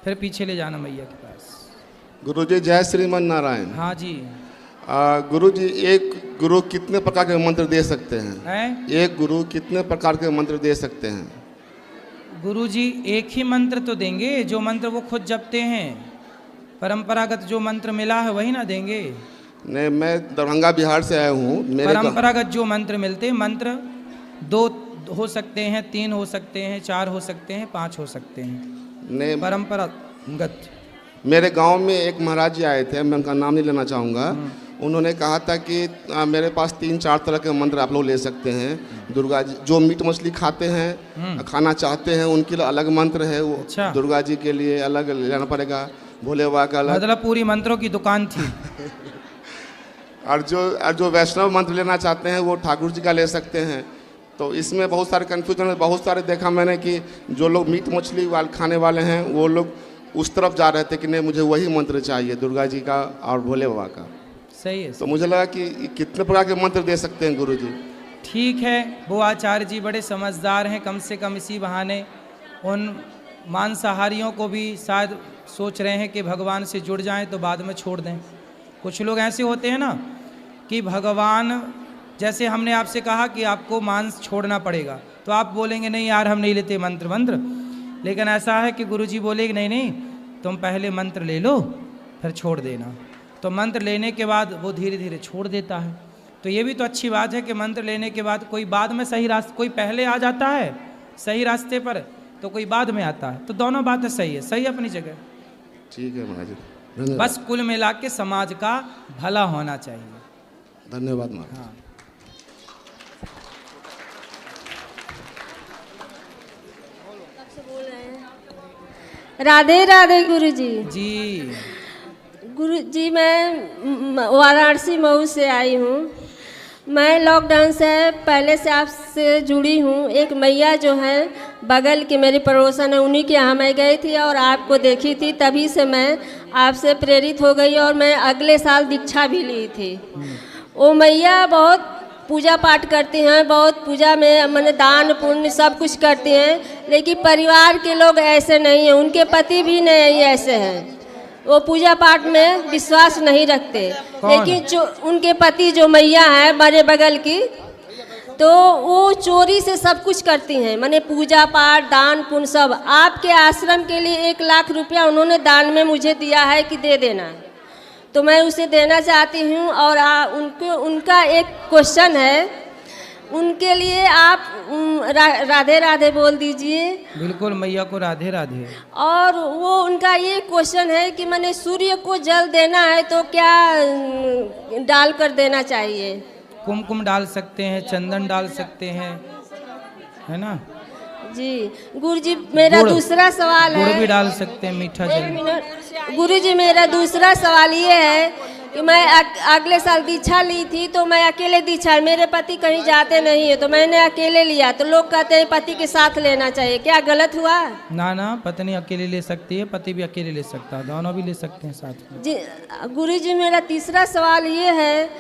फिर पीछे ले जाना मैया के पास। गुरुजी जय श्रीमन नारायण। हाँ जी। गुरुजी एक गुरु कितने प्रकार के मंत्र दे सकते हैं? एक गुरु कितने प्रकार के मंत्र दे सकते हैं? गुरुजी एक ही मंत्र तो देंगे जो मंत्र वो खुद जपते हैं। परंपरागत जो मंत्र मिला है वही ना देंगे। नहीं, मैं दरभंगा बिहार से आया हूँ। परंपरागत जो मंत्र मिलते हैं, मंत्र 2 हो सकते हैं, 3 हो सकते हैं, 4 हो सकते हैं, 5 हो सकते हैं। नहीं, परंपरागत। मेरे गांव में एक महाराज जी आए थे, मैं उनका नाम नहीं लेना चाहूँगा। उन्होंने कहा था कि मेरे पास 3-4 तरह के मंत्र आप लोग ले सकते हैं। दुर्गा जी जो मीट मछली खाते हैं, खाना चाहते हैं, उनके लिए अलग मंत्र है। वो अच्छा। दुर्गा जी के लिए अलग लेना पड़ेगा, भोले बाबा का अलग। मतलब पूरी मंत्रों की दुकान थी। और जो वैष्णव मंत्र लेना चाहते हैं वो ठाकुर जी का ले सकते हैं। तो इसमें बहुत सारे कन्फ्यूजन है। बहुत सारे देखा मैंने कि जो लोग मीट मछली खाने वाले हैं वो लोग उस तरफ जा रहे थे कि नहीं मुझे वही मंत्र चाहिए, दुर्गा जी का और भोले बाबा का। सही है। तो मुझे लगा कि कितने प्रकार के मंत्र दे सकते हैं गुरु जी? ठीक है, वो आचार्य जी बड़े समझदार हैं। कम से कम इसी बहाने उन मांसाहारियों को भी शायद सोच रहे हैं कि भगवान से जुड़ जाएं तो बाद में छोड़ दें। कुछ लोग ऐसे होते हैं ना कि भगवान, जैसे हमने आपसे कहा कि आपको मांस छोड़ना पड़ेगा, तो आप बोलेंगे नहीं यार हम नहीं लेते मंत्र। लेकिन ऐसा है कि गुरुजी बोले कि नहीं तुम पहले मंत्र ले लो फिर छोड़ देना। तो मंत्र लेने के बाद वो धीरे धीरे छोड़ देता है। तो ये भी तो अच्छी बात है कि मंत्र लेने के बाद कोई बाद में सही रास्ते, कोई पहले आ जाता है सही रास्ते पर तो कोई बाद में आता है। तो दोनों बातें सही है, सही अपनी जगह। ठीक है महाराज जी, बस कुल मिला के समाज का भला होना चाहिए। धन्यवाद महाराज। हाँ। राधे राधे गुरुजी। जी गुरुजी मैं वाराणसी मऊ से आई हूँ। मैं लॉकडाउन से पहले से आपसे जुड़ी हूँ। एक मैया जो है बगल की मेरी पड़ोसन है, उन्हीं के यहाँ मैं गई थी और आपको देखी थी। तभी से मैं आपसे प्रेरित हो गई और मैं अगले साल दीक्षा भी ली थी। वो मैया बहुत पूजा पाठ करती हैं, बहुत पूजा में मैंने दान पुण्य सब कुछ करती हैं। लेकिन परिवार के लोग ऐसे नहीं हैं, उनके पति भी नहीं ऐसे हैं। वो पूजा पाठ में विश्वास नहीं रखते। लेकिन जो उनके पति जो मैया है मेरे बगल की, तो वो चोरी से सब कुछ करती हैं। मैंने पूजा पाठ दान पुण्य सब। आपके आश्रम के लिए 1 लाख रुपया उन्होंने दान में मुझे दिया है कि दे देना, तो मैं उसे देना चाहती हूँ। और उनका एक क्वेश्चन है, उनके लिए आप राधे राधे बोल दीजिए। बिल्कुल, मैया को राधे राधे। और वो उनका ये क्वेश्चन है कि मैंने सूर्य को जल देना है तो क्या डाल कर देना चाहिए? कुमकुम डाल सकते हैं, चंदन डाल सकते हैं, है ना जी। गुरुजी मेरा दूसरा सवाल है। गुड़ भी डाल सकते हैं, मीठा जल। 1 मिनट गुरुजी, मेरा दूसरा सवाल ये है कि मैं अगले साल दीक्षा ली थी तो मैं अकेले दीक्षा, मेरे पति कहीं जाते नहीं है तो मैंने अकेले लिया। तो लोग कहते हैं पति के साथ लेना चाहिए, क्या गलत हुआ? ना, पत्नी अकेले ले सकती है, पति भी अकेले ले सकता है, दोनों भी ले सकते हैं साथ में। जी गुरुजी, मेरा तीसरा सवाल ये है,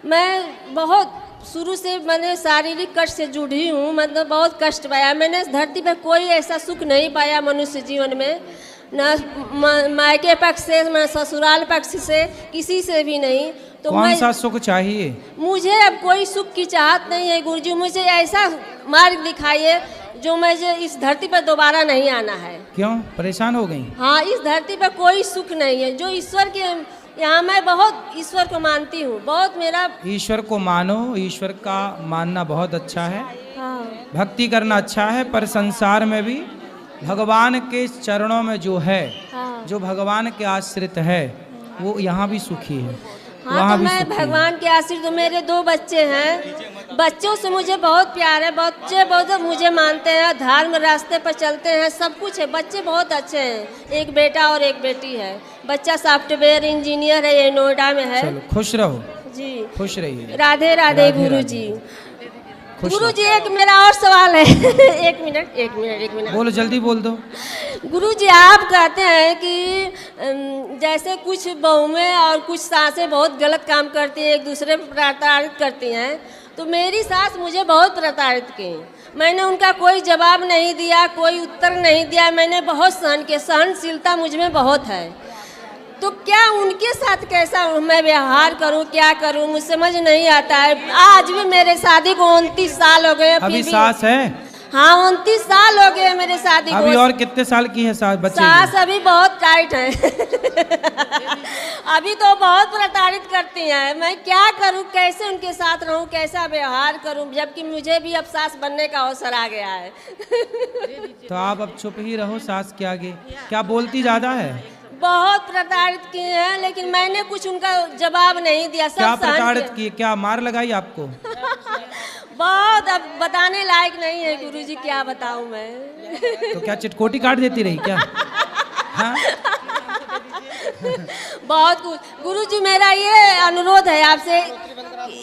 मैं बहुत शुरू से मैंने शारीरिक कष्ट से जुड़ी हूँ। मतलब बहुत कष्ट पाया मैंने। धरती पर कोई ऐसा सुख नहीं पाया मनुष्य जीवन में, न मायके पक्ष से न ससुराल पक्ष से, किसी से भी नहीं। तो कौन सा सुख चाहिए? मुझे अब कोई सुख की चाहत नहीं है गुरुजी। मुझे ऐसा मार्ग दिखाइए जो मुझे इस धरती पर दोबारा नहीं आना है। क्यों परेशान हो गई? हाँ, इस धरती पर कोई सुख नहीं है। जो ईश्वर के यहाँ, मैं बहुत ईश्वर को मानती हूँ, बहुत मेरा। ईश्वर को मानो, ईश्वर का मानना बहुत अच्छा है। हाँ। भक्ति करना अच्छा है, पर संसार में भी भगवान के चरणों में जो है, हाँ। जो भगवान के आश्रित है, वो यहाँ भी सुखी है। हाँ, तो मैं भगवान के आश्रित। तो मेरे 2 बच्चे हैं, बच्चों से मुझे बहुत प्यार है। बच्चे बहुत मुझे मानते हैं, धर्म रास्ते पर चलते हैं, सब कुछ है। बच्चे बहुत अच्छे हैं, एक बेटा और एक बेटी है। बच्चा सॉफ्टवेयर इंजीनियर है, ये नोएडा में है। चलो खुश रहो जी, खुश रहिए। राधे राधे गुरुजी। गुरुजी एक मेरा और सवाल है। एक मिनट बोलो, जल्दी बोल दो। गुरुजी, आप कहते हैं कि जैसे कुछ बहुएं और कुछ सासें बहुत गलत काम करती हैं, एक दूसरे पर प्रताड़ित करती हैं। तो मेरी सास मुझे बहुत प्रताड़ित की। मैंने उनका कोई जवाब नहीं दिया, कोई उत्तर नहीं दिया। मैंने बहुत सहन किया, सहनशीलता मुझ में बहुत है। तो क्या उनके साथ कैसा मैं व्यवहार करूं, क्या करूं, मुझे समझ नहीं आता है। आज भी मेरे शादी को 29 साल हो गए। अभी सास है? हाँ, 29 साल हो गए मेरे शादी को। अभी और कितने साल की है सास? बच्चे सास अभी बहुत टाइट है। अभी तो बहुत प्रताड़ित करती हैं। मैं क्या करूं, कैसे उनके साथ रहूं, कैसा व्यवहार करूं, जबकि मुझे भी अब सास बनने का अवसर आ गया है। तो आप अब चुप ही रहो सास के आगे। क्या बोलती ज्यादा है? बहुत प्रताड़ित किए हैं, लेकिन मैंने कुछ उनका जवाब नहीं दिया। सब क्या प्रताड़ित किए? क्या मार लगाई आपको? बहुत, अब बताने लायक नहीं है गुरुजी, क्या बताऊं मैं। तो क्या चिटकोटी काट देती रही क्या? हाँ? बहुत कुछ। गुरुजी, मेरा ये अनुरोध है आपसे,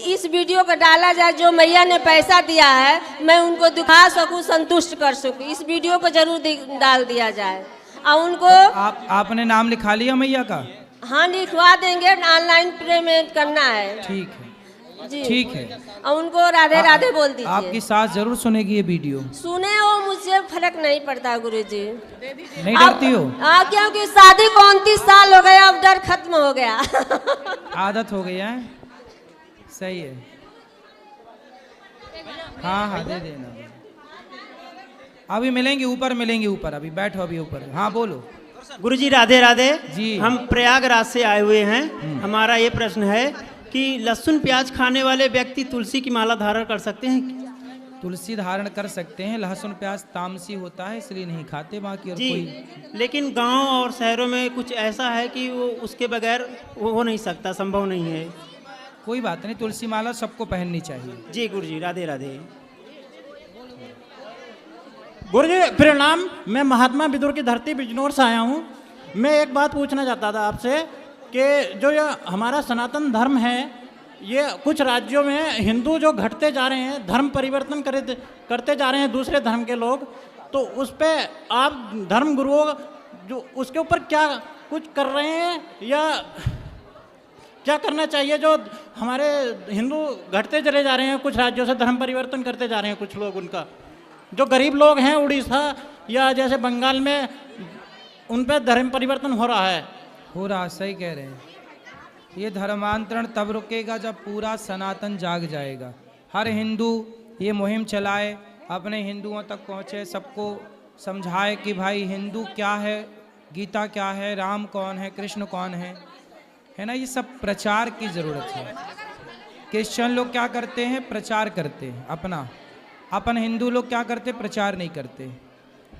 इस वीडियो को डाला जाए। जो मैया ने पैसा दिया है, मैं उनको दिखा सकूं, संतुष्ट कर सकूं। इस वीडियो को जरूर डाल दिया जाए। और उनको आपने नाम लिखा लिया मैया का? हाँ, लिखवा देंगे, ऑनलाइन पेमेंट करना है। ठीक है जी, ठीक है। और उनको राधे राधे बोल दीजिए। आपकी सास जरूर सुनेगी ये वीडियो। सुने, वो मुझसे फर्क नहीं पड़ता गुरुजी। नहीं डरती हो? हाँ, क्योंकि शादी को 29 साल हो गए, अब डर खत्म हो गया। आदत हो गई है। सही है। हाँ हाँ, दे देना। अभी मिलेंगे ऊपर, मिलेंगे ऊपर। अभी बैठो, अभी ऊपर। हाँ बोलो। गुरुजी राधे राधे जी। हम प्रयागराज से आए हुए हैं। हमारा ये प्रश्न है कि लहसुन प्याज खाने वाले व्यक्ति तुलसी की माला धारण कर सकते हैं? तुलसी धारण कर सकते हैं। लहसुन प्याज तामसी होता है, इसलिए नहीं खाते। बाकी और जी, कोई लेकिन गांव और शहरों में कुछ ऐसा है कि वो उसके बगैर वो हो नहीं सकता, संभव नहीं है। कोई बात नहीं, तुलसी माला सबको पहननी चाहिए। जी गुरुजी राधे राधे। गुरुजी प्रणाम। मैं महात्मा विदुर की धरती बिजनौर से आया हूँ। मैं एक बात पूछना चाहता था आपसे कि जो ये हमारा सनातन धर्म है, ये कुछ राज्यों में हिंदू जो घटते जा रहे हैं, धर्म परिवर्तन करते जा रहे हैं दूसरे धर्म के लोग, तो उस पर आप धर्म गुरुओं जो उसके ऊपर क्या कुछ कर रहे हैं या क्या करना चाहिए? जो हमारे हिंदू घटते चले जा रहे हैं, कुछ राज्यों से धर्म परिवर्तन करते जा रहे हैं कुछ लोग, उनका जो गरीब लोग हैं उड़ीसा या जैसे बंगाल में, उन पर धर्म परिवर्तन हो रहा है। हो रहा, सही कह रहे हैं। ये धर्मांतरण तब रुकेगा जब पूरा सनातन जाग जाएगा। हर हिंदू ये मुहिम चलाए, अपने हिंदुओं तक पहुँचे, सबको समझाए कि भाई हिंदू क्या है, गीता क्या है, राम कौन है, कृष्ण कौन है ना। ये सब प्रचार की ज़रूरत है। क्रिश्चियन लोग क्या करते हैं? प्रचार करते हैं अपना। अपन हिंदू लोग क्या करते? प्रचार नहीं करते।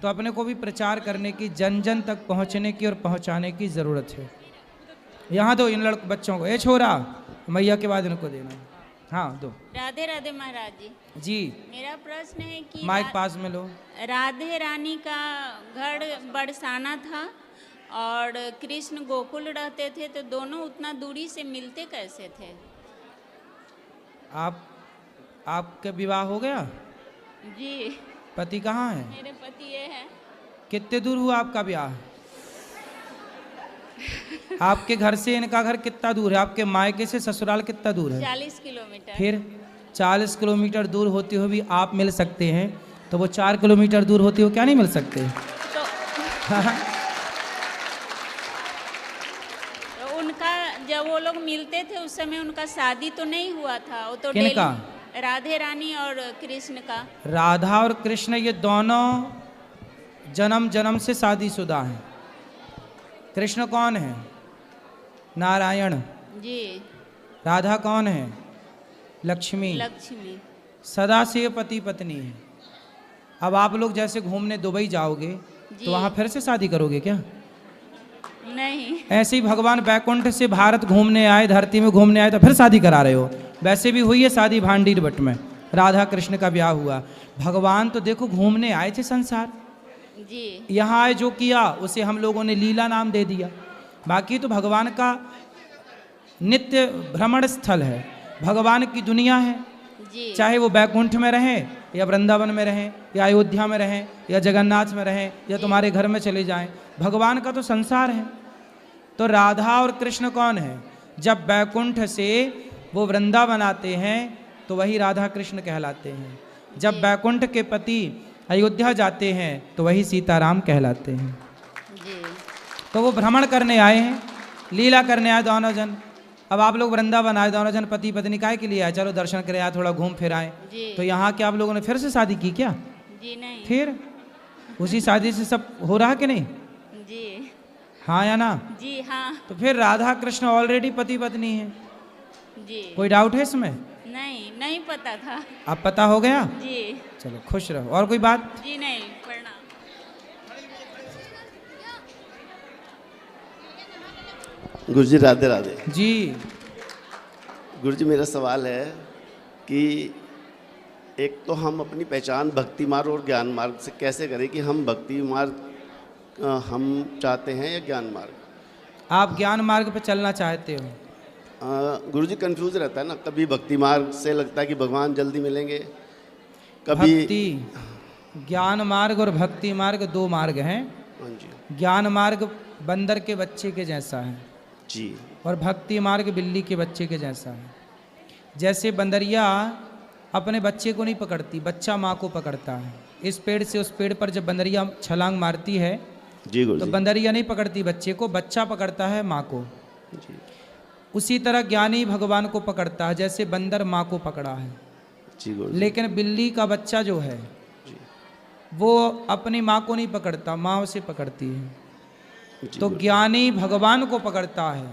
तो अपने को भी प्रचार करने की, जन जन तक पहुंचने की और पहुंचाने की ज़रूरत है। यहाँ दो इन बच्चों को। ए छोरा, मैया के बाद इनको देना। हाँ दो। राधे राधे महाराज जी। जी, मेरा प्रश्न है कि माइक पास में लो। राधे रानी का घर बरसाना था और कृष्ण गोकुल रहते थे, तो दोनों उतना दूरी से मिलते कैसे थे? आपका विवाह हो गया? जी। पति कहाँ है? मेरे पति ये है। कितने दूर हुआ आपका ब्याह? आपके घर से इनका घर कितना दूर है? आपके मायके से ससुराल कितना दूर है? 40 किलोमीटर। फिर 40 किलोमीटर दूर होते हुए भी आप मिल सकते हैं, तो वो 4 किलोमीटर दूर होते हुए क्या नहीं मिल सकते? तो उनका जब वो लोग मिलते थे उस समय उनका शादी तो नहीं हुआ था? वो तो किनका? राधे रानी और कृष्ण का। राधा और कृष्ण ये दोनों जन्म जन्म से शादीशुदा हैं। कृष्ण कौन है? नारायण जी। राधा कौन है? लक्ष्मी। लक्ष्मी। सदा से पति पत्नी है। अब आप लोग जैसे घूमने दुबई जाओगे तो वहाँ फिर से शादी करोगे क्या? नहीं। ऐसे ही भगवान बैकुंठ से भारत घूमने आए, धरती में घूमने आए, तो फिर शादी करा रहे हो? वैसे भी हुई है शादी भांडीर बट में, राधा कृष्ण का ब्याह हुआ। भगवान तो देखो घूमने आए थे संसार, जी। यहाँ आए जो किया उसे हम लोगों ने लीला नाम दे दिया। बाकी तो भगवान का नित्य भ्रमण स्थल है, भगवान की दुनिया है। जी। चाहे वो बैकुंठ में रहें या वृंदावन में रहें या अयोध्या में रहें या जगन्नाथ में रहें या तुम्हारे घर में चले जाएं, भगवान का तो संसार है। तो राधा और कृष्ण कौन है? जब बैकुंठ से वो वृंदावन आते हैं तो वही राधा कृष्ण कहलाते हैं। जब बैकुंठ के पति अयोध्या जाते हैं तो वही सीताराम कहलाते हैं। जी तो वो भ्रमण करने आए हैं, लीला करने आए दोनों जन। अब आप लोग वृंदावन आए दोनों जन, पति पत्नी काहे के लिए आए? चलो दर्शन करे आए, थोड़ा घूम फिर आए। जी तो यहाँ के आप लोगों ने फिर से शादी की क्या? जी नहीं फिर उसी शादी से सब हो रहा कि नहीं? जी हाँ या ना? जी हाँ तो फिर राधा कृष्ण ऑलरेडी पति पत्नी है, जी कोई डाउट है इसमें? नहीं पता था। अब पता हो गया? जी चलो खुश रहो। और कोई बात? जी नहीं, प्रणाम। गुरुजी राधे राधे। जी गुरुजी मेरा सवाल है कि एक तो हम अपनी पहचान भक्ति मार्ग और ज्ञान मार्ग से कैसे करें कि हम भक्ति मार्ग हम चाहते हैं या ज्ञान मार्ग? आप ज्ञान मार्ग पे चलना चाहते हो? गुरुजी कंफ्यूज रहता है ना, कभी भक्ति मार्ग से लगता है कि भगवान जल्दी मिलेंगे, कभी भक्ति, ज्ञान मार्ग और भक्ति मार्ग दो मार्ग हैं। हाँ जी ज्ञान मार्ग बंदर के बच्चे के जैसा है जी और भक्ति मार्ग बिल्ली के बच्चे के जैसा है। जैसे बंदरिया अपने बच्चे को नहीं पकड़ती, बच्चा माँ को पकड़ता है। इस पेड़ से उस पेड़ पर जब बंदरिया छलांग मारती है जी तो गुरुजी बंदरिया नहीं पकड़ती बच्चे को, बच्चा पकड़ता है माँ को। जी उसी तरह ज्ञानी भगवान को पकड़ता है, जैसे बंदर माँ को पकड़ा है। जी गुरुजी लेकिन बिल्ली का बच्चा जो है जी वो अपनी माँ को नहीं पकड़ता, माँ उसे पकड़ती है। जी तो गुरुजी। ज्ञानी भगवान को पकड़ता है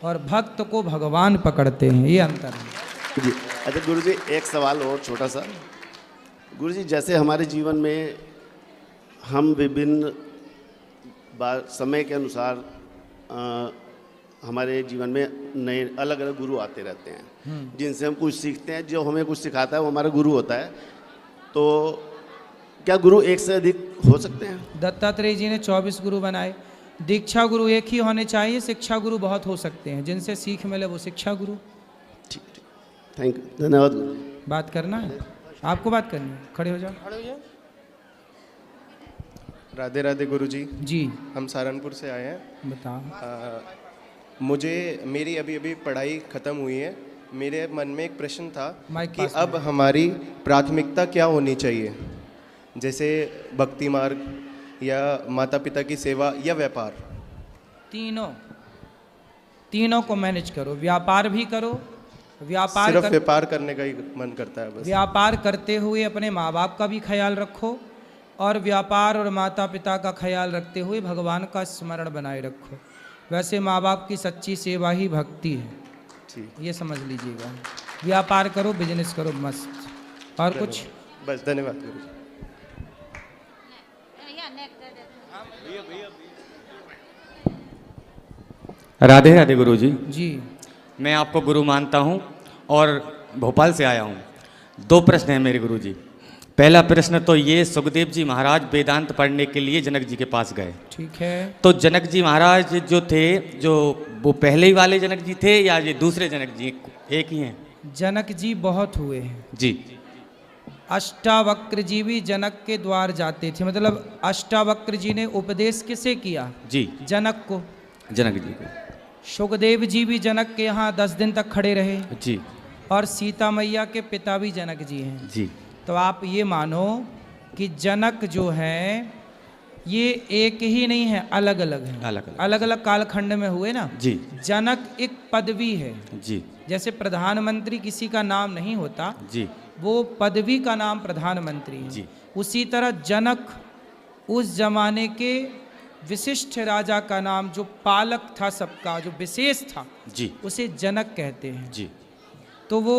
और भक्त को भगवान पकड़ते हैं, ये अंतर है। जी अच्छा गुरुजी, एक सवाल और छोटा सा। गुरुजी जैसे हमारे जीवन में हम विभिन्न समय के अनुसार हमारे जीवन में नए अलग अलग गुरु आते रहते हैं जिनसे हम कुछ सीखते हैं, जो हमें कुछ सिखाता है वो हमारा गुरु होता है। तो क्या गुरु एक से अधिक हो सकते हैं? दत्तात्रेय जी ने 24 गुरु बनाए। दीक्षा गुरु एक ही होने चाहिए, शिक्षा गुरु बहुत हो सकते हैं, जिनसे सीख मिले वो शिक्षा गुरु। ठीक ठीक, थैंक यू, धन्यवाद गुरुजी। बात करना है आपको? बात करनी है, खड़े हो जाओ। राधे राधे गुरुजी। जी हम सहारनपुर से आए हैं। बताओ। मुझे मेरी अभी अभी पढ़ाई ख़त्म हुई है। मेरे मन में एक प्रश्न था माइक कि पास अब हमारी प्राथमिकता क्या होनी चाहिए, जैसे भक्ति मार्ग या माता पिता की सेवा या व्यापार? तीनों को मैनेज करो। व्यापार भी करो, सिर्फ व्यापार करने का ही मन करता है बस। व्यापार करते हुए अपने माँ बाप का भी ख्याल रखो और व्यापार और माता पिता का ख्याल रखते हुए भगवान का स्मरण बनाए रखो। वैसे माँ बाप की सच्ची सेवा ही भक्ति है, जी ये समझ लीजिएगा। व्यापार करो, बिजनेस करो, मस्त। और कुछ? बस, धन्यवाद गुरुजी। राधे राधे गुरुजी। जी मैं आपको गुरु मानता हूँ और भोपाल से आया हूँ। दो प्रश्न हैं मेरे गुरुजी। पहला प्रश्न तो ये, सुखदेव जी महाराज वेदांत पढ़ने के लिए जनक जी के पास गए, ठीक है। तो जनक जी महाराज जो थे, जो वो पहले ही वाले जनक जी थे या ये दूसरे जनक जी एक ही हैं? जनक जी बहुत हुए हैं जी। अष्टावक्र जी भी जनक के द्वार जाते थे, मतलब अष्टावक्र जी ने उपदेश किसे किया? जी, जनक को। जनक जी को। सुखदेव जी भी जनक के यहाँ 10 दिन तक खड़े रहे जी और सीता मैया के पिता भी जनक जी हैं। जी। तो आप ये मानो कि जनक जो है ये एक ही नहीं है, अलग अलग है, अलग अलग कालखंड में हुए ना। जी। जनक एक पदवी है। जी। जैसे प्रधानमंत्री किसी का नाम नहीं होता, जी, वो पदवी का नाम प्रधानमंत्री है। जी। उसी तरह जनक उस जमाने के विशिष्ट राजा का नाम, जो पालक था सबका, जो विशेष था, जी, उसे जनक कहते हैं। जी। तो वो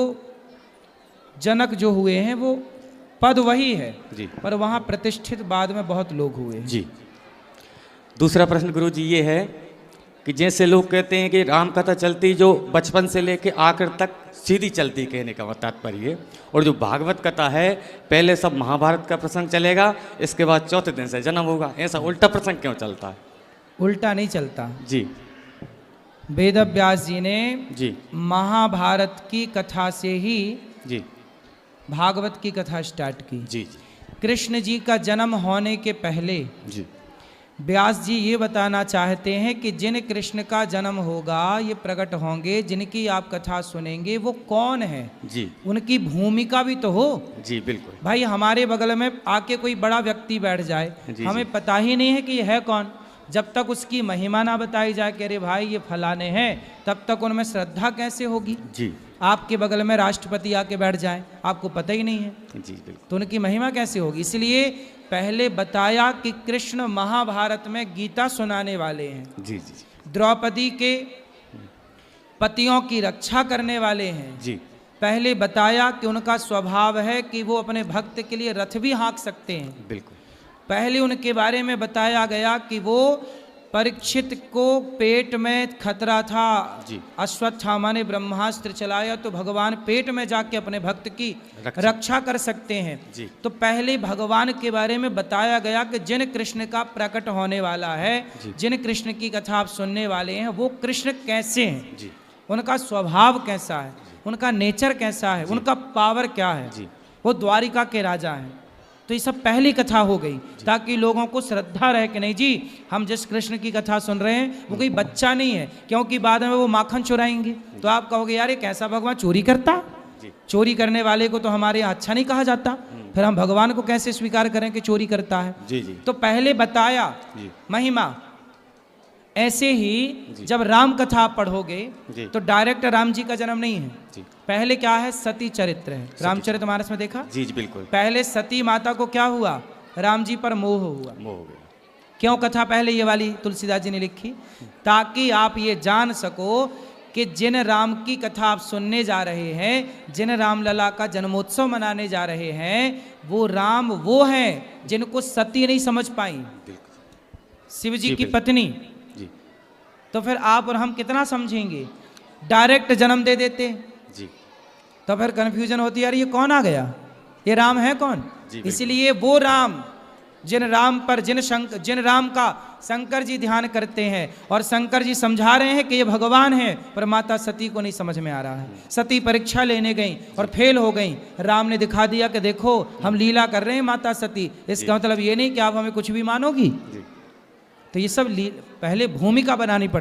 जनक जो हुए हैं वो पद वही है, जी, पर वहाँ प्रतिष्ठित बाद में बहुत लोग हुए हैं। जी। दूसरा प्रश्न गुरुजी ये है कि जैसे लोग कहते हैं कि राम कथा चलती जो बचपन से लेके आखिर तक सीधी चलती, कहने का तात्पर्य, और जो भागवत कथा है पहले सब महाभारत का प्रसंग चलेगा, इसके बाद चौथे दिन से जन्म होगा, ऐसा उल्टा प्रसंग क्यों चलता है? उल्टा नहीं चलता। जी। वेद व्यास जी ने जी महाभारत की कथा से ही जी भागवत की कथा स्टार्ट की। जी कृष्ण जी का जन्म होने के पहले जी व्यास जी ये बताना चाहते हैं कि जिन कृष्ण का जन्म होगा, ये प्रकट होंगे, जिनकी आप कथा सुनेंगे, वो कौन है? जी उनकी भूमिका भी तो हो। जी बिल्कुल। भाई हमारे बगल में आके कोई बड़ा व्यक्ति बैठ जाए, जी, हमें जी। पता ही नहीं है कि ये है कौन। जब तक उसकी महिमा ना बताई जाए कि अरे भाई ये फलाने हैं, तब तक उनमें श्रद्धा कैसे होगी? जी आपके बगल में राष्ट्रपति आके बैठ जाए, आपको पता ही नहीं है, जी बिल्कुल। तो उनकी महिमा कैसे होगी? इसलिए पहले बताया कि कृष्ण महाभारत में गीता सुनाने वाले हैं, जी जी जी द्रौपदी के पतियों की रक्षा करने वाले हैं। जी पहले बताया कि उनका स्वभाव है कि वो अपने भक्त के लिए रथ भी हाँक सकते हैं। बिल्कुल। पहले उनके बारे में बताया गया कि वो परीक्षित को पेट में खतरा था, जी। अश्वत्थामा ने ब्रह्मास्त्र चलाया तो भगवान पेट में जाके अपने भक्त की रक्षा कर सकते हैं। जी। तो पहले भगवान के बारे में बताया गया कि जिन कृष्ण का प्रकट होने वाला है, जिन कृष्ण की कथा आप सुनने वाले हैं, वो कृष्ण कैसे हैं, जी उनका स्वभाव कैसा है, उनका नेचर कैसा है, उनका पावर क्या है, जी। वो द्वारिका के राजा हैं। तो ये सब पहली कथा हो गई ताकि लोगों को श्रद्धा रहे कि नहीं जी, हम जिस कृष्ण की कथा सुन रहे हैं वो कोई बच्चा नहीं है, क्योंकि बाद में वो माखन चुराएंगे तो आप कहोगे यार ये कैसा भगवान चोरी करता? चोरी करने वाले को तो हमारे यहाँ अच्छा नहीं कहा जाता, फिर हम भगवान को कैसे स्वीकार करें कि चोरी करता है? जी जी। तो पहले बताया जी। महिमा। ऐसे ही जब राम कथा आप पढ़ोगे जी। तो डायरेक्ट राम जी का जन्म नहीं है, जी। पहले क्या है, सती चरित्र है। रामचरितमानस में देखा, जी जी बिल्कुल। पहले सती माता को क्या हुआ, राम जी पर मोह हुआ। मोह हो गया। क्यों कथा पहले ये वाली तुलसीदास जी ने लिखी? ताकि आप ये जान सको कि जिन राम की कथा आप सुनने जा रहे हैं, जिन रामलला का जन्मोत्सव मनाने जा रहे हैं, वो राम वो हैं जिनको सती नहीं समझ पाई, शिव जी की पत्नी। जी। तो फिर आप और हम कितना समझेंगे? डायरेक्ट जन्म दे देते जी। तो फिर कन्फ्यूजन होती है, यार ये कौन आ गया, ये राम है कौन? इसलिए वो राम जिन राम पर जिन राम का शंकर जी ध्यान करते हैं, और शंकर जी समझा रहे हैं कि ये भगवान है, पर माता सती को नहीं समझ में आ रहा है। सती परीक्षा लेने गई और फेल हो गई। राम ने दिखा दिया कि देखो हम लीला कर रहे हैं माता सती, इसका मतलब ये नहीं कि आप हमें कुछ भी मानोगी। तो ये सब पहले भूमिका बनानी पड़ती।